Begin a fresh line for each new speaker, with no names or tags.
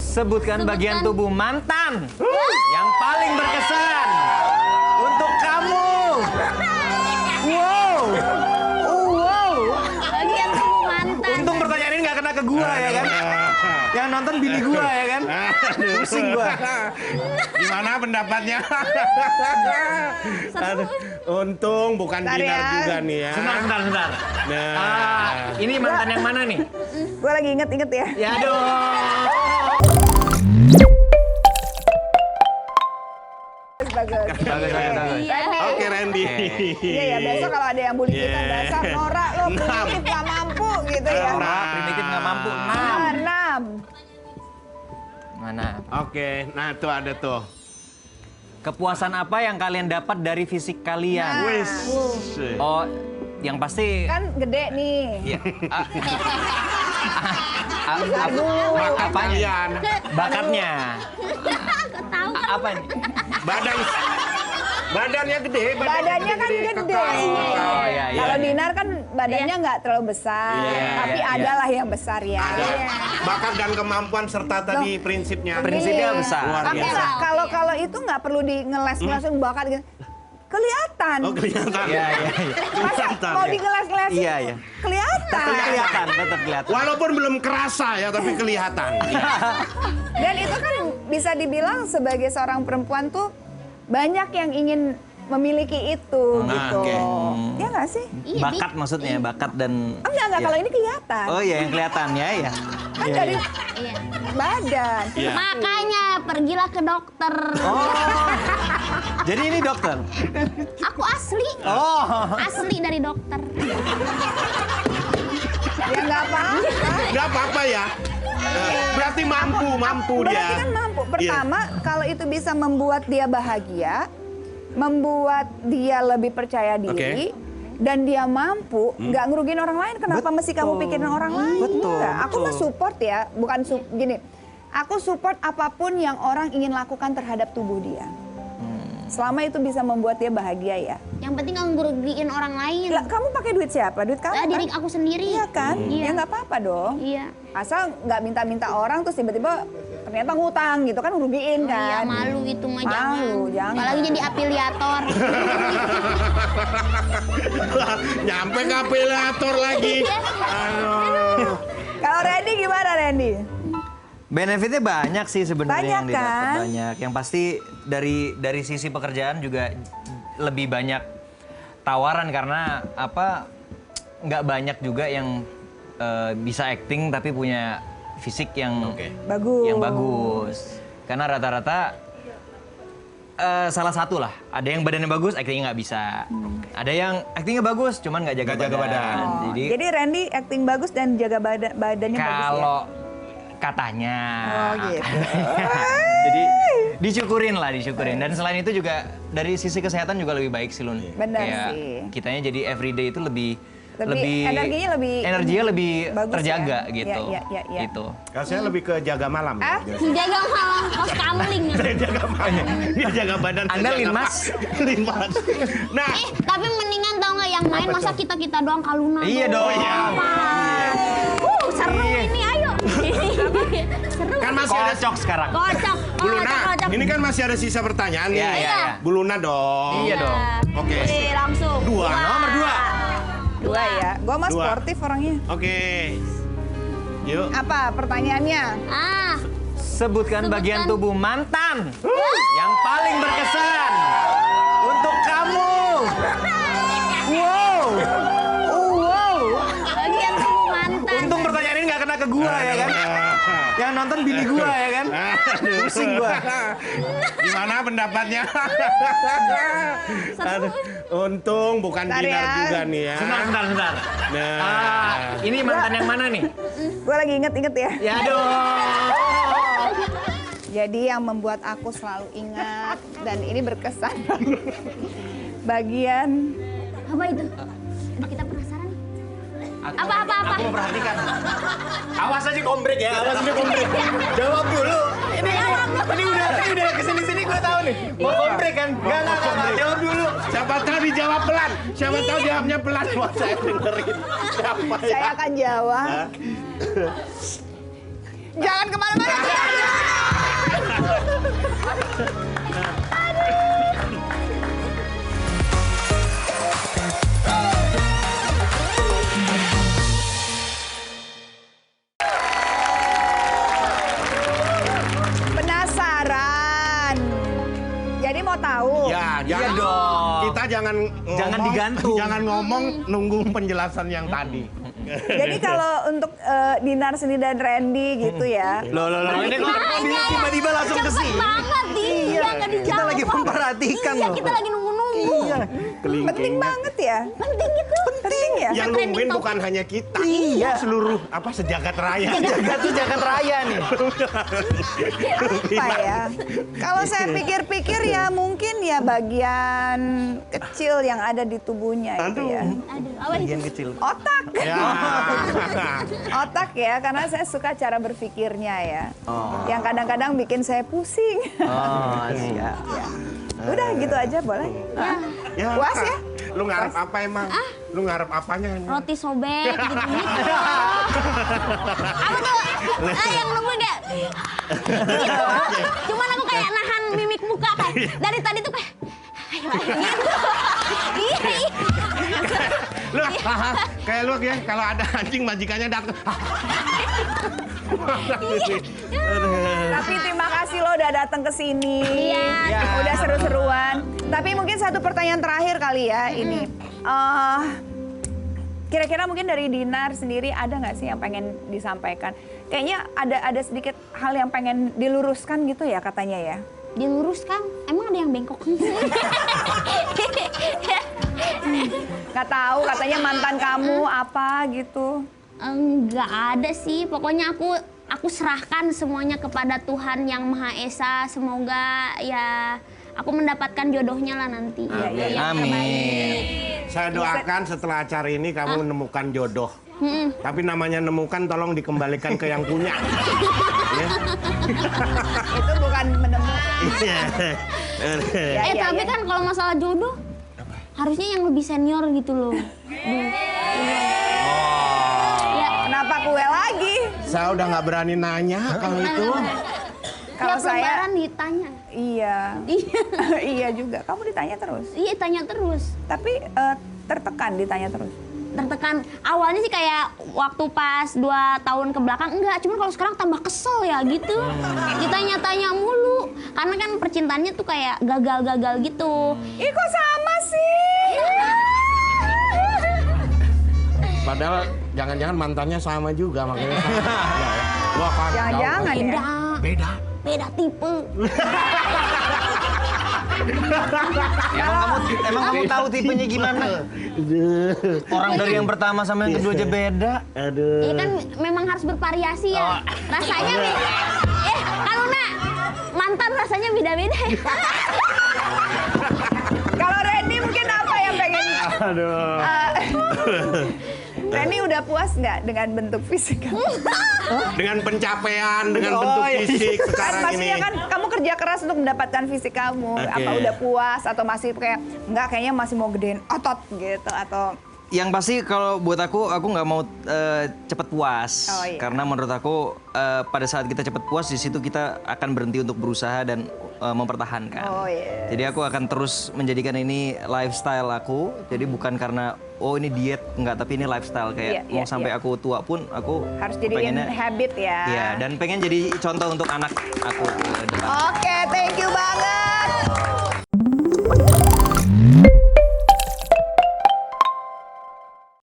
Sebutkan bagian tubuh mantan yang paling berkesan untuk kamu. Wow. Wow.
Bagian tubuh mantan.
Untung pertanyaan ini nggak kena ke gua ya kan. Yang nonton bini gua ya kan. Pusing gua.
Gimana pendapatnya? Aduh, untung bukan Dinar juga nih ya.
Sebentar.
Nah,
Ini mantan yang mana nih?
Gue lagi inget-inget ya.
Ya dong.
Bagus.
Oke Randy.
Iya ya, besok kalau ada yang bully kita dasar norak lo primitif gak mampu gitu ya.
Primitif nggak mampu.
6.
Mana?
Oke, nah tuh ada tuh.
Kepuasan apa yang kalian dapat dari fisik kalian?
Wis.
Oh, yang pasti
Kan gede nih.
ya,
Bakat kalian.
bakatnya.
Ketahuan.
Apa nih?
Badannya gede.
Badannya kan gede.
Oh, iya.
Kalau Dinar kan badannya nggak terlalu besar,
Iya,
tapi
iya.
adalah yang besar ya.
Bakat dan kemampuan serta tadi prinsipnya.
Prinsipnya besar.
Luar
Tapi
biasa.
nggak, kalau itu nggak perlu di ngeles-ngelesin bakat gitu. Kelihatan.
Oh kelihatan.
Iya.
Masa mau di ngeles-ngelesin?
Iya.
Kelihatan.
Tetap kelihatan.
Walaupun belum kerasa ya, tapi kelihatan.
Dan itu kan bisa dibilang sebagai seorang perempuan tuh banyak yang ingin memiliki itu gitu.
oke.
Ya nggak sih?
Iya,
Bakat maksudnya, bakat dan
Enggak,
ya.
kalau ini kelihatan.
Oh iya, yang kelihatan ya.
Kan dari
Iya.
badan.
Iya.
Makanya pergilah ke dokter.
Oh. Jadi ini dokter.
Aku asli.
Oh.
Asli dari dokter.
Ya nggak apa-apa.
Nggak apa-apa ya. Berarti mampu dia.
Berarti kan mampu. Pertama, kalau itu bisa membuat dia bahagia, membuat dia lebih percaya diri, dan dia mampu, nggak ngerugiin orang lain. Kenapa mesti kamu pikirin orang lain?
Betul,
Enggak. Aku mah
betul.
support ya, bukan gini. Aku support apapun yang orang ingin lakukan terhadap tubuh dia. Selama itu bisa membuat dia bahagia ya.
Yang penting nggak ngerugiin orang lain.
Lah, kamu pakai duit siapa? Duit kamu
Lah,
kan?
diri aku sendiri.
Iya kan? Ya
Iya.
nggak apa-apa dong.
Iya.
Asal nggak minta-minta orang terus tiba-tiba ternyata ngutang gitu kan ngerugiin
Iya,
kan.
malu itu mah
Malu, jangan.
Apalagi jadi afiliator.
Nyampe ke afiliator lagi. Aduh.
Kalau Randy gimana Randy?
Benefitnya banyak sih sebenarnya yang
Banyak
didapat
kan?
banyak. Yang pasti dari sisi pekerjaan juga lebih banyak tawaran karena apa nggak banyak juga yang bisa acting tapi punya fisik yang
Bagus.
yang bagus. Karena rata-rata salah satu lah. Ada yang badannya bagus, actingnya nggak bisa. Ada yang actingnya bagus, cuman nggak jaga badan.
Oh, jadi Randy acting bagus dan jaga badannya bagus ya?
Kalau katanya.
Oh gitu.
Jadi disyukurin. Dan selain itu juga dari sisi kesehatan juga lebih baik sih Lun.
Benar
Kayak
sih.
kitanya jadi everyday itu lebih
energinya lebih bagus
terjaga
ya?
gitu.
Iya.
Gitu.
Kalau saya lebih ke jaga malam.
Ah?
Jaga malam pos kamling.
Saya jaga malam. Dia jaga badan. saya
Anda
jaga
Linmas?
Linmas. Nah,
Tapi mendingan tau nggak yang main masa kita doang kalunan.
Iya dong.
iya.
Seru ini, ayo. Seru.
kan masih ada
Kocok sekarang.
Kocok.
Bu Luna,
Kocok.
ini kan masih ada sisa pertanyaan nih.
Iya.
Bu Luna dong.
Iya dong.
Oke.
Oke, langsung.
Nomor 2.
Dua ya. Gua mah
Dua.
sportif orangnya.
Oke. Yuk.
Apa pertanyaannya?
Sebutkan bagian tubuh mantan yang paling berkesan untuk kamu. Wow. Wow.
Bagian tubuh mantan.
Untung pertanyaan ini nggak kena ke gua ya kan. Yang nonton bini gua ya kan. Pusing gua.
Gimana pendapatnya? Aduh, untung bukan
Bentar
Dinar
ya.
juga nih ya.
Sebentar.
Nah.
Ini mantan yang mana nih?
Gue lagi inget-inget ya.
Ya dong.
Jadi yang membuat aku selalu ingat dan ini berkesan. Bagian
Apa itu? Aduh, kita penasaran nih. Apa?
Aku memperhatikan. Awas aja kombrek ya, Jawab dulu. Ini udah kesini gue tahu nih. Mau kombrek kan? Enggak. Jawab dulu.
Siapa tahu dijawab pelan. Siapa tahu jawabnya pelan. Wah, saya dengerin. Siapa ya?
saya akan jawab. Jangan kemana-mana.
Ya, jangan
dong.
Kita jangan
Jangan digantung.
Jangan ngomong nunggu penjelasan yang tadi.
Jadi kalau untuk Dinar sendiri dan Randy gitu ya.
Loh, ini kok tiba-tiba langsung ke
Cepet
sini.
banget, iya nggak dijawab.
Kita lagi memperhatikan
Iya,
loh.
kita lagi nunggu-nunggu.
Penting banget ya.
Penting itu.
Penting ya.
Yang nungguin bukan hanya kita.
Iya.
Seluruh sejagat raya.
Jagat raya nih.
Apa ya? Kalau saya pikir-pikir ya mungkin ya bagian kecil yang ada di tubuhnya itu ya.
Aduh, apa itu?
Bagian kecil.
Otak.
Ya.
Otak ya, karena saya suka cara berpikirnya ya. Yang kadang-kadang bikin saya pusing.
Oh, siap.
Udah gitu aja boleh.
Ya.
Puas ya?
Lu ngarep apa emang? Lu ngarep apanya?
Roti sobek gitu-gitu. Apa tuh? Yang nunggu kayak gitu. Cuman aku kayak nahan mimik muka kayak dari tadi tuh kayak gitu. Iya.
Lu kayak lu ya kalau ada anjing majikannya datang.
Tapi terima kasih lo udah datang ke sini.
Iya.
Udah seru-seruan. Tapi mungkin satu pertanyaan terakhir kali ya ini. Kira-kira mungkin dari Dinar sendiri ada nggak sih yang pengen disampaikan? Kayaknya ada sedikit hal yang pengen diluruskan gitu ya katanya ya.
Diluruskan? Emang ada yang bengkok?
Nggak tahu katanya mantan kamu apa gitu.
Enggak ada sih. Pokoknya aku serahkan semuanya kepada Tuhan Yang Maha Esa. Semoga ya aku mendapatkan jodohnya lah nanti.
Amin.
Yang terbaik.
Saya doakan setelah acara ini kamu menemukan jodoh. Tapi namanya nemukan tolong dikembalikan ke yang punya. Ya.
Itu bukan menemukan.
Tapi kan kalau masalah jodoh harusnya yang lebih senior gitu loh.
Kenapa kue lagi?
Saya udah nggak berani nanya kalau itu.
Kalau saya
lebaran ditanya.
iya.
Iya.
Iya juga. Kamu ditanya terus.
Iya, tanya terus.
Tapi tertekan ditanya terus.
Tertekan. Awalnya sih kayak waktu pas 2 tahun ke belakang enggak, cuman kalau sekarang tambah kesel ya gitu. Ditanya-tanya mulu. Karena kan percintaannya tuh kayak gagal-gagal gitu.
Ih kok sama sih?
Padahal jangan-jangan mantannya sama juga makanya. Wah, kan.
Jangan-jangan ya.
Beda tipe.
Emang kamu tahu tipenya gimana? Orang dari yang pertama sama yang kedua aja beda.
Iya kan memang harus bervariasi ya. Rasanya kalau mantan rasanya beda-beda ya.
Kalau Randy mungkin apa yang pengen?
Aduh.
Randy udah puas nggak dengan bentuk fisik kamu?
Dengan pencapaian, dengan bentuk fisik
Kan
sekarang
pastinya
ini.
kan kamu kerja keras untuk mendapatkan fisik kamu.
Oke.
Apa udah puas atau masih kayak nggak kayaknya masih mau gedein otot gitu atau
Yang pasti kalau buat aku nggak mau cepet puas.
Oh, iya.
Karena menurut aku pada saat kita cepet puas di situ kita akan berhenti untuk berusaha dan mempertahankan.
Oh, iya.
Jadi aku akan terus menjadikan ini lifestyle aku. Jadi bukan karena ini diet enggak, tapi ini lifestyle kayak
Iya,
mau sampai aku tua pun aku
harus jadiin
pengennya-
habit ya.
Iya, dan pengen jadi contoh untuk anak aku ke depan.
Oke,